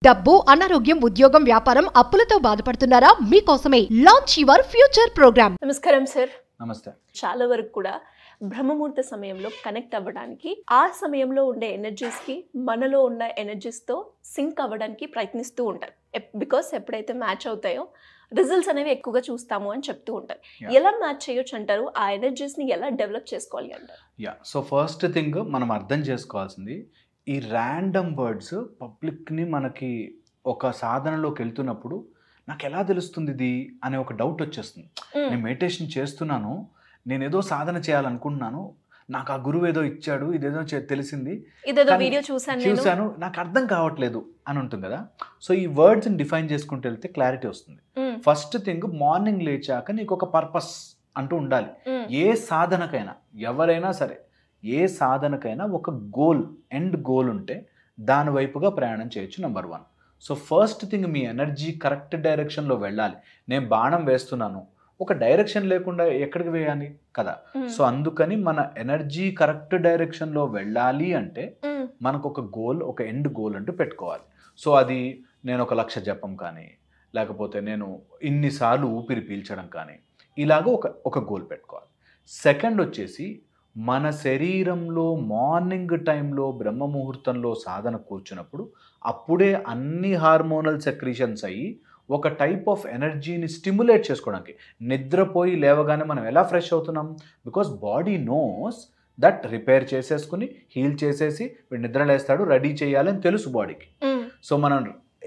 డబ్బు, అనారోగ్యం, ఉద్యోగం, వ్యాపారం, అప్పులతో బాధపడుతున్నారా? మీకోసమే లాంచ్ యువర్ ఫ్యూచర్ ప్రోగ్రామ్. నమస్కారం సార్. నమస్తే. చాలా వరకు కూడా బ్రహ్మముహూర్త సమయంలో కనెక్ట్ అవ్వడానికి, ఆ సమయంలో ఉండే ఎనర్జీస్కి మనలో ఉన్న ఎనర్జీస్తో సింక్ అవ్వడానికి ప్రయత్నిస్తూ ఉంటారు. బికాస్ ఎప్పుడైతే మ్యాచ్ అవుతాయో రిజల్ట్స్ అనేవి ఎక్కువగా చూస్తాము అని చెప్తూ ఉంటారు. ఎలా మ్యాచ్ చేయొచ్చు అంటారు? ఆ ఎనర్జీస్ని ఎలా డెవలప్ చేసుకోవాలి అంటారు? సో ఫస్ట్ థింగ్ మనం అర్థం చేసుకోవాల్సింది, ఈ ర్యాండమ్ వర్డ్స్ పబ్లిక్ని మనకి ఒక సాధనలోకి వెళ్తున్నప్పుడు నాకు ఎలా తెలుస్తుంది ఇది అనే ఒక డౌట్ వచ్చేస్తుంది. నేను మెడిటేషన్ చేస్తున్నాను, నేను ఏదో సాధన చేయాలనుకుంటున్నాను, నాకు ఆ గురువు ఏదో ఇచ్చాడు, ఇదేదో తెలిసింది, ఇదేదో వీడియో చూశాను, నాకు అర్థం కావట్లేదు అని ఉంటుంది కదా. సో ఈ వర్డ్స్ని డిఫైన్ చేసుకుంటూ వెళ్తే క్లారిటీ వస్తుంది. ఫస్ట్ థింగ్, మార్నింగ్ లేచాక నీకు ఒక పర్పస్ అంటూ ఉండాలి. ఏ సాధనకైనా, ఎవరైనా సరే, ఏ సాధనకైనా ఒక గోల్, ఎండ్ గోల్ ఉంటే దాని వైపుగా ప్రయాణం చేయొచ్చు. నెంబర్ 1. సో ఫస్ట్ థింగ్, మీ ఎనర్జీ కరెక్ట్ డైరెక్షన్లో వెళ్ళాలి. నేను బాణం వేస్తున్నాను, ఒక డైరెక్షన్ లేకుండా ఎక్కడికి వేయాలి కదా. సో అందుకని మన ఎనర్జీ కరెక్ట్ డైరెక్షన్లో వెళ్ళాలి అంటే మనకు ఒక గోల్, ఒక ఎండ్ గోల్ అంటూ పెట్టుకోవాలి. సో అది నేను 1 లక్ష జపం కానీ, లేకపోతే నేను ఇన్నిసార్లు ఊపిరి పీల్చడం కానీ, ఇలాగ ఒక గోల్ పెట్టుకోవాలి. సెకండ్ వచ్చేసి, మన శరీరంలో మార్నింగ్ టైంలో బ్రహ్మ ముహూర్తంలో సాధన కూర్చున్నప్పుడు అప్పుడే అన్ని హార్మోనల్ సెక్రీషన్స్ అయ్యి ఒక టైప్ ఆఫ్ ఎనర్జీని స్టిమ్యులేట్ చేసుకోవడానికి, నిద్రపోయి లేవగానే మనం ఎలా ఫ్రెష్ అవుతున్నాం? Because body knows that repair చేసేసుకుని హీల్ చేసేసి వీడు నిద్ర లేస్తాడు, రెడీ చేయాలని తెలుసు బాడీకి. సో మనం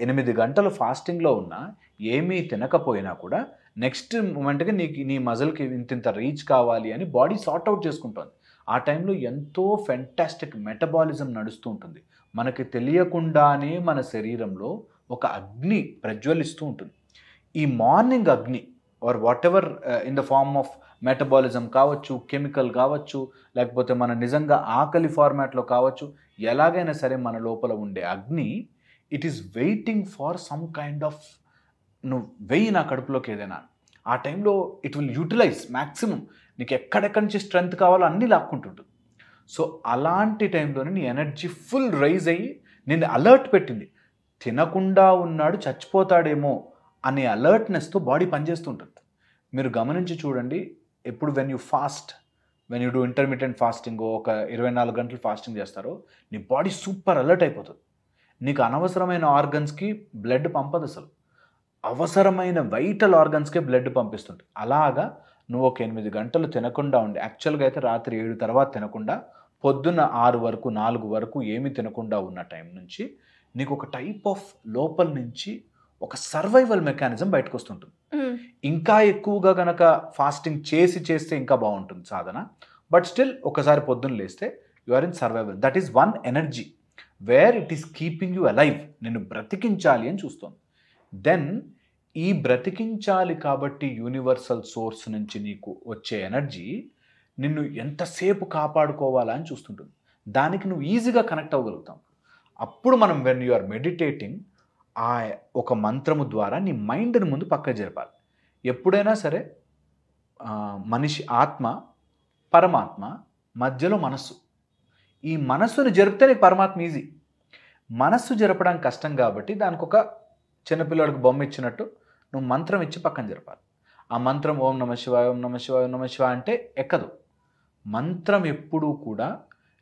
8 గంటలు ఫాస్టింగ్లో ఉన్నా, ఏమీ తినకపోయినా కూడా నెక్స్ట్ మూమెంట్కి నీ మజిల్కి ఇంత రీచ్ కావాలి అని బాడీ సార్ట్అవుట్ చేసుకుంటుంది. ఆ టైంలో ఎంతో ఫెంటాస్టిక్ మెటబాలిజం నడుస్తూ ఉంటుంది. మనకి తెలియకుండానే మన శరీరంలో ఒక అగ్ని ప్రజ్వలిస్తూ ఉంటుంది. ఈ మార్నింగ్ అగ్ని or whatever in the form of metabolism కావచ్చు, కెమికల్ కావచ్చు, లేకపోతే మన నిజంగా ఆకలి ఫార్మాట్లో కావచ్చు, ఎలాగైనా సరే మన లోపల ఉండే అగ్ని, it is waiting far some kind of, నువ్వు వెయ్యి నా కడుపులోకి ఏదైనా, ఆ టైంలో ఇట్ విల్ యూటిలైజ్ మ్యాక్సిమం. నీకు ఎక్కడెక్కడి నుంచి స్ట్రెంగ్త్ కావాలో అన్నీ లాక్కుంటుంటుంది. సో అలాంటి టైంలోనే నీ ఎనర్జీ ఫుల్ రైజ్ అయ్యి నేను అలర్ట్ పెట్టింది. తినకుండా ఉన్నాడు, చచ్చిపోతాడేమో అనే అలర్ట్నెస్తో బాడీ పనిచేస్తుంటుంది. మీరు గమనించి చూడండి, ఎప్పుడు when you do intermediate fasting, ఒక 24 గంటలు ఫాస్టింగ్ చేస్తారో, నీ బాడీ సూపర్ అలర్ట్ అయిపోతుంది. నీకు అనవసరమైన ఆర్గన్స్కి బ్లడ్ పంపదు, అసలు అవసరమైన వైటల్ ఆర్గన్స్కే బ్లడ్ పంపిస్తుంది. అలాగా నువ్వు ఒక 8 గంటలు తినకుండా ఉండి, యాక్చువల్గా అయితే రాత్రి 7 తర్వాత తినకుండా, పొద్దున్న 6 వరకు 4 వరకు ఏమి తినకుండా ఉన్న టైం నుంచి నీకు ఒక టైప్ ఆఫ్ లోపల నుంచి ఒక సర్వైవల్ మెకానిజం బయటకు వస్తుంటుంది. ఇంకా ఎక్కువగా గనక ఫాస్టింగ్ చేస్తే ఇంకా బాగుంటుంది సాధన. బట్ స్టిల్ ఒకసారి పొద్దున్న లేస్తే you are in survival. That is one energy where it is keeping you alive. నిన్ను బ్రతికించాలి అని చూస్తుంది. దెన్ ఈ బ్రతికించాలి కాబట్టి యూనివర్సల్ సోర్స్ నుంచి నీకు వచ్చే ఎనర్జీ నిన్ను ఎంతసేపు కాపాడుకోవాలా అని చూస్తుంటుంది. దానికి నువ్వు ఈజీగా కనెక్ట్ అవ్వగలుగుతావు. అప్పుడు మనం వెన్ యు ఆర్ మెడిటేటింగ్, ఆ ఒక మంత్రము ద్వారా నీ మైండ్ని ముందు పక్క జరపాలి. ఎప్పుడైనా సరే మనిషి ఆత్మ, పరమాత్మ మధ్యలో మనస్సు. ఈ మనస్సును జరిపితే నీకు పరమాత్మ ఈజీ. మనస్సు జరపడానికి కష్టం కాబట్టి దానికి ఒక చిన్నపిల్లడికి బొమ్మ ఇచ్చినట్టు నువ్వు మంత్రం ఇచ్చి పక్కన జరపాలి. ఆ మంత్రం ఓం నమ శివాయ, ఓం నమ శివాయ, ఓం నమ శివాయ అంటే ఎక్కదు. మంత్రం ఎప్పుడూ కూడా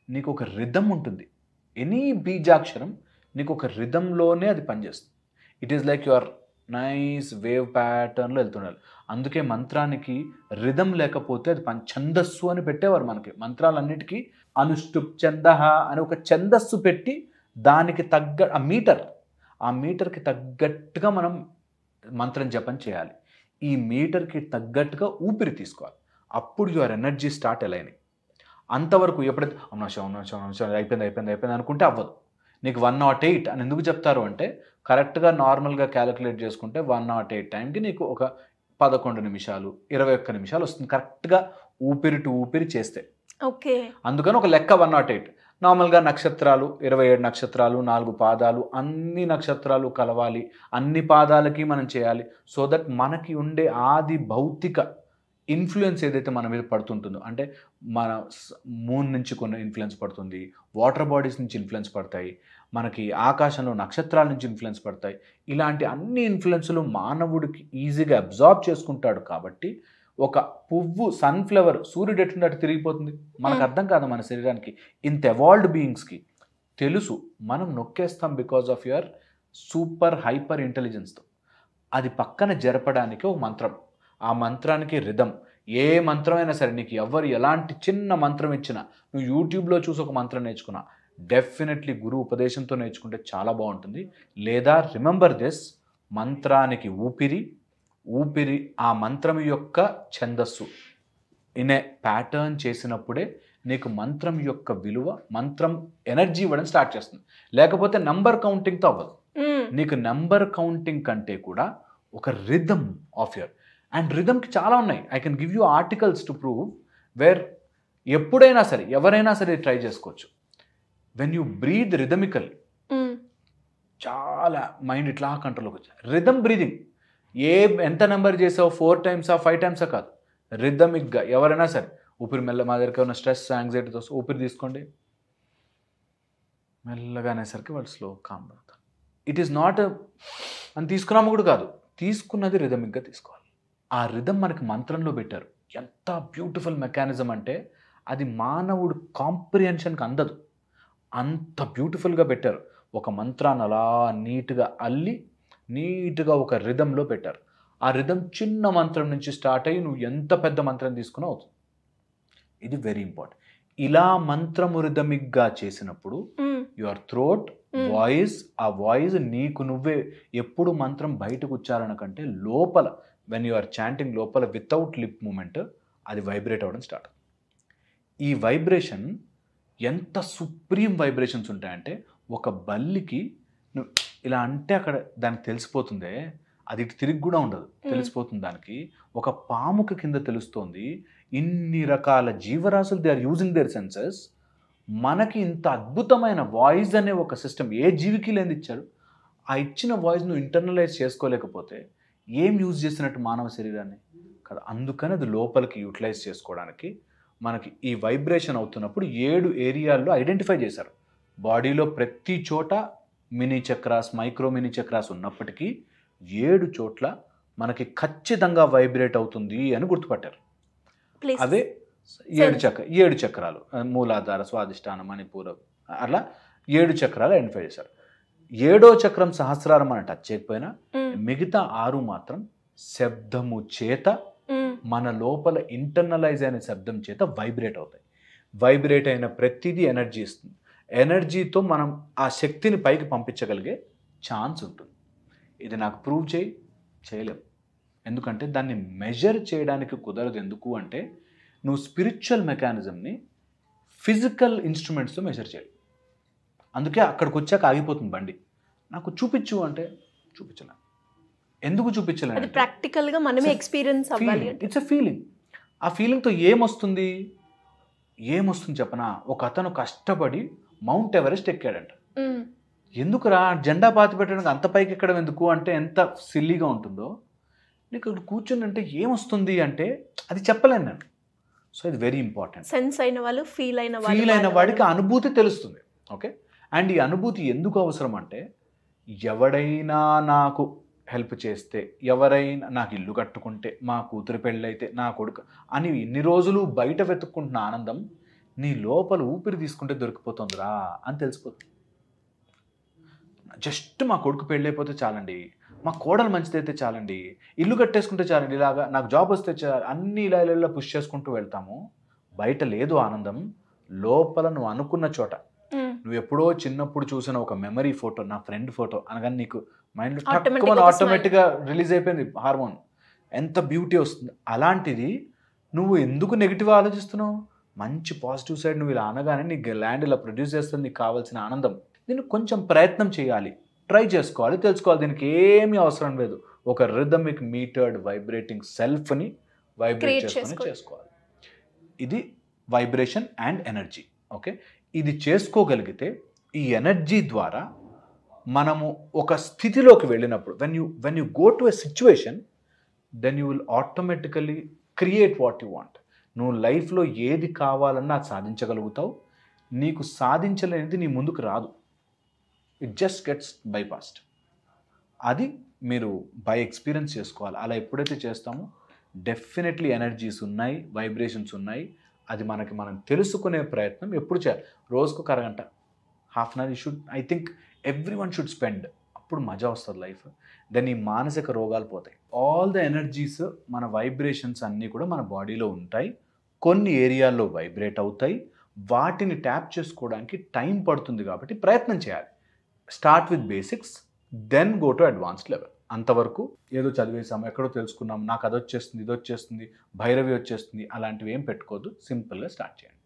నీకు ఒక రిథం ఉంటుంది. ఎనీ బీజాక్షరం నీకు ఒక రిథంలోనే అది పనిచేస్తుంది. It is like your nice wave ప్యాటర్న్లో వెళ్తుండాలి. అందుకే మంత్రానికి రిథం లేకపోతే అది ఛందస్సు అని పెట్టేవారు మనకి. మంత్రాలన్నిటికీ అనుష్టుప్ ఛందః అని ఒక ఛందస్సు పెట్టి దానికి ఆ మీటర్కి తగ్గట్టుగా మనం మంత్రం జపం చేయాలి. ఈ మీటర్కి తగ్గట్టుగా ఊపిరి తీసుకోవాలి. అప్పుడు యువర్ ఎనర్జీ స్టార్ట్ అలైనింగ్. అంతవరకు ఎప్పుడైతే అయిపోయింది అనుకుంటే అవ్వదు. నీకు 108 అని ఎందుకు చెప్తారు అంటే, కరెక్ట్గా నార్మల్గా క్యాలిక్యులేట్ చేసుకుంటే 108 టైంకి నీకు ఒక 11 నిమిషాలు 21 నిమిషాలు వస్తుంది కరెక్ట్గా ఊపిరి టు ఊపిరి చేస్తే. ఓకే. అందుకని ఒక లెక్క 108. నార్మల్గా నక్షత్రాలు 27 నక్షత్రాలు, 4 పాదాలు, అన్ని నక్షత్రాలు కలవాలి, అన్ని పాదాలకి మనం చేయాలి. సో దట్ మనకి ఉండే ఆది భౌతిక ఇన్ఫ్లుయెన్స్ ఏదైతే మన మీద పడుతుంటుందో, అంటే మన మూన్ నుంచి కొన్ని ఇన్ఫ్లుయెన్స్ పడుతుంది, వాటర్ బాడీస్ నుంచి ఇన్ఫ్లుయెన్స్ పడతాయి, మనకి ఆకాశంలో నక్షత్రాల నుంచి ఇన్ఫ్లుయెన్స్ పడతాయి. ఇలాంటి అన్ని ఇన్ఫ్లుయెన్స్లు మానవుడికి ఈజీగా అబ్జార్బ్ చేసుకుంటాడు. కాబట్టి ఒక పువ్వు సన్ఫ్లవర్ సూర్యుడు ఎట్లుంటే అటు తిరిగిపోతుంది, మనకు అర్థం కాదు. మన శరీరానికి ఇంత ఎవాల్వ్డ్ బీయింగ్స్కి తెలుసు, మనం నొక్కేస్తాం because of your super hyper ఇంటెలిజెన్స్తో. అది పక్కన జరపడానికి ఒక మంత్రం, ఆ మంత్రానికి రిధం. ఏ మంత్రం అయినా సరే, నీకు ఎవరు ఎలాంటి చిన్న మంత్రం ఇచ్చినా, నువ్వు యూట్యూబ్లో చూసి ఒక మంత్రం నేర్చుకున్నా, డెఫినెట్లీ గురువు ఉపదేశంతో నేర్చుకుంటే చాలా బాగుంటుంది. లేదా రిమెంబర్ దిస్, మంత్రానికి ఊపిరి, ఊపిరి ఆ మంత్రం యొక్క ఛందస్సు ఇన్ ఏ ప్యాటర్న్ చేసినప్పుడే నీకు మంత్రం యొక్క విలువ, మంత్రం ఎనర్జీ ఇవ్వడం స్టార్ట్ చేస్తుంది. లేకపోతే నంబర్ కౌంటింగ్తో అవ్వదు. నీకు నంబర్ కౌంటింగ్ కంటే కూడా ఒక రిథమ్ ఆఫ్ యువర్, అండ్ రిథమ్కి చాలా ఉన్నాయి. I can give you articles to prove where ఎప్పుడైనా సరే ఎవరైనా సరే ట్రై చేసుకోవచ్చు. వెన్ యూ బ్రీద్ రిథమికల్, చాలా మైండ్ ఇట్లా కంట్రోల్లోకి వచ్చాయి. రిథమ్ బ్రీదింగ్ ఎంత నెంబర్ చేసావు, 4 times 5 times కాదు, రిథమిక్గా ఎవరైనా సరే ఊపిరి మెల్ల. మా దగ్గర ఉన్న స్ట్రెస్ యాంగ్జైటీతో ఊపిరి తీసుకోండి, మెల్లగా అనేసరికి వాళ్ళు స్లో కామ్ అవుతారు. ఇట్ ఈస్ నాట్ అని తీసుకున్నాము కూడా కాదు, తీసుకున్నది రిథమిక్గా తీసుకోవాలి. ఆ రిథమ్ మనకి మంత్రంలో పెట్టారు. ఎంత బ్యూటిఫుల్ మెకానిజం అంటే అది మానవుడు కాంప్రిహెన్షన్కి అందదు, అంత బ్యూటిఫుల్గా పెట్టారు. ఒక మంత్రాన్ని అలా నీట్గా అల్లి నీట్గా ఒక రిథంలో పెట్టారు. ఆ రిథం చిన్న మంత్రం నుంచి స్టార్ట్ అయ్యి నువ్వు ఎంత పెద్ద మంత్రం తీసుకున్నా అవుతుంది. ఇది వెరీ ఇంపార్టెంట్. ఇలా మంత్రము రిథమిక్గా చేసినప్పుడు యువర్ థ్రోట్ వాయిస్, ఆ వాయిస్ నీకు నువ్వే ఎప్పుడు మంత్రం బయటకు ఉచ్చారణ కంటే లోపల, వెన్ యు ఆర్ చాంటింగ్ లోపల వితౌట్ లిప్ మూమెంట్, అది వైబ్రేట్ అవ్వడం స్టార్ట్. ఈ వైబ్రేషన్ ఎంత సుప్రీం వైబ్రేషన్స్ ఉంటాయంటే, ఒక బల్లికి నువ్వు ఇలా అంటే అక్కడ దానికి తెలిసిపోతుందే, అది ఇటు తిరిగి కూడా ఉండదు, తెలిసిపోతుంది దానికి. ఒక పాముకి కింద తెలుస్తోంది. ఇన్ని రకాల జీవరాశులు they are using their senses. మనకి ఇంత అద్భుతమైన వాయిస్ అనే ఒక సిస్టమ్ ఏ జీవికి లేని ఇచ్చారు. ఆ ఇచ్చిన వాయిస్ నువ్వు ఇంటర్నలైజ్ చేసుకోలేకపోతే ఏం యూజ్ చేసినట్టు మానవ శరీరాన్ని కదా. అందుకని అది లోపలికి యూటిలైజ్ చేసుకోవడానికి మనకి ఈ వైబ్రేషన్ అవుతున్నప్పుడు 7 ఏరియాల్లో ఐడెంటిఫై చేశారు. బాడీలో ప్రతి చోట mini chakras, micro mini chakras ఉన్నప్పటికీ 7 చోట్ల మనకి ఖచ్చితంగా వైబ్రేట్ అవుతుంది అని గుర్తుపట్టారు. అవే 7 చక్రాలు, మూలాధార, స్వాదిష్టాన, మణిపూర, అలా 7 చక్రాలు ఐడెంటిఫై చేశారు. 7వ చక్రం సహస్రారం అని టచ్ చేయకపోయినా మిగతా 6 మాత్రం శబ్దము చేత, మన లోపల ఇంటర్నలైజ్ అయిన శబ్దం చేత వైబ్రేట్ అవుతాయి. వైబ్రేట్ అయిన ప్రతిదీ ఎనర్జీ ఇస్తుంది. ఎనర్జీతో మనం ఆ శక్తిని పైకి పంపించగలిగే ఛాన్స్ ఉంటుంది. ఇది నాకు ప్రూవ్ చేయలేము, ఎందుకంటే దాన్ని మెజర్ చేయడానికి కుదరదు. ఎందుకు అంటే నువ్వు స్పిరిచువల్ మెకానిజంని ఫిజికల్ ఇన్స్ట్రుమెంట్స్తో మెజర్ చేయాలి. అందుకే అక్కడికి వచ్చాక ఆగిపోతుంది బండి. నాకు చూపించు అంటే చూపించలే. ఎందుకు చూపించలేదు? ప్రాక్టికల్గా మనమే ఎక్స్పీరియన్స్ అవ్వాలి. It's a feeling. ఆ ఫీలింగ్తో ఏమొస్తుంది చెప్పనా? ఒక అతను కష్టపడి మౌంట్ ఎవరెస్ట్ ఎక్కాడంట. ఎందుకురా జెండా పాతి పెట్టడానికి అంత పైకి ఎక్కడం ఎందుకు అంటే ఎంత సిల్లీగా ఉంటుందో. నీకు అక్కడ కూర్చుని అంటే ఏమొస్తుంది అంటే అది చెప్పలేను నేను. సో ఇది వెరీ ఇంపార్టెంట్. సెన్స్ అయిన వాళ్ళు, ఫీల్ అయిన వాడికి అనుభూతి తెలుస్తుంది. ఓకే, అండ్ ఈ అనుభూతి ఎందుకు అవసరం అంటే, ఎవడైనా నాకు హెల్ప్ చేస్తే, ఎవరైనా నాకు ఇల్లు కట్టుకుంటే, మా కూతురు పెళ్ళైతే, నా కొడుకు అని ఇన్ని రోజులు బయట వెతుక్కుంటున్న ఆనందం నీ లోపల ఊపిరి తీసుకుంటే దొరికిపోతుందిరా అని తెలిసిపోతుంది. జస్ట్ మా కొడుకు పెళ్ళైపోతే చాలండి, మా కోడలు మంచిదైతే చాలండి, ఇల్లు కట్టేసుకుంటే చాలండి, ఇలాగా నాకు జాబ్ వస్తే అన్ని ఇలా పుష్ చేసుకుంటూ వెళ్తాము. బయట లేదు ఆనందం, లోపల నువ్వు అనుకున్న చోట. నువ్వు ఎప్పుడో చిన్నప్పుడు చూసిన ఒక మెమరీ ఫోటో, నా ఫ్రెండ్ ఫోటో అనగానే నీకు మైండ్లో ఆటోమేటిక్గా రిలీజ్ అయిపోయింది హార్మోన్. ఎంత బ్యూటీ వస్తుంది. అలాంటిది నువ్వు ఎందుకు నెగిటివ్ ఆలోచిస్తున్నావు? మంచి పాజిటివ్ సైడ్ నువ్వు ఇలా అనగానే నీ ల్యాండ్ ఇలా ప్రొడ్యూస్ చేస్తుంది నీకు కావాల్సిన ఆనందం. దీన్ని కొంచెం ప్రయత్నం చేయాలి, ట్రై చేసుకోవాలి, తెలుసుకోవాలి. దీనికి ఏమీ అవసరం లేదు. ఒక రిథమిక్ మీటర్డ్ వైబ్రేటింగ్ సెల్ఫ్ని వైబ్రేట్ చేసుకొని చేసుకోవాలి. ఇది వైబ్రేషన్ అండ్ ఎనర్జీ. ఓకే, ఇది చేసుకోగలిగితే ఈ ఎనర్జీ ద్వారా మనము ఒక స్థితిలోకి వెళ్ళినప్పుడు, when you go to a situation, then you will automatically create what you want. నువ్వు లైఫ్లో ఏది కావాలన్నా అది సాధించగలుగుతావు. నీకు సాధించలేనిది నీ ముందుకు రాదు. It just gets bypassed. అది మీరు బై ఎక్స్పీరియన్స్ చేసుకోవాలి. అలా ఎప్పుడైతే చేస్తామో డెఫినెట్లీ ఎనర్జీస్ ఉన్నాయి, వైబ్రేషన్స్ ఉన్నాయి. అది మనం తెలుసుకునే ప్రయత్నం ఎప్పుడు చేయాలి. రోజుకు ఒక అరగంట, half an hour you should, I think everyone should spend. అప్పుడు మజా వస్తుంది లైఫ్. దెన్ ఈ మానసిక రోగాలు పోతాయి. ఆల్ ద ఎనర్జీస్, మన వైబ్రేషన్స్ అన్నీ కూడా మన బాడీలో ఉంటాయి. కొన్ని ఏరియాల్లో వైబ్రేట్ అవుతాయి. వాటిని ట్యాప్ చేసుకోవడానికి టైం పడుతుంది కాబట్టి ప్రయత్నం చేయాలి. Start with basics, then go to advanced level. అంతవరకు ఏదో చదివేసాము, ఎక్కడో తెలుసుకున్నాము, నాకు అది వచ్చేస్తుంది, ఇది వచ్చేస్తుంది, భైరవి వచ్చేస్తుంది, అలాంటివి ఏం పెట్టుకోవద్దు. సింపుల్గా స్టార్ట్ చేయండి.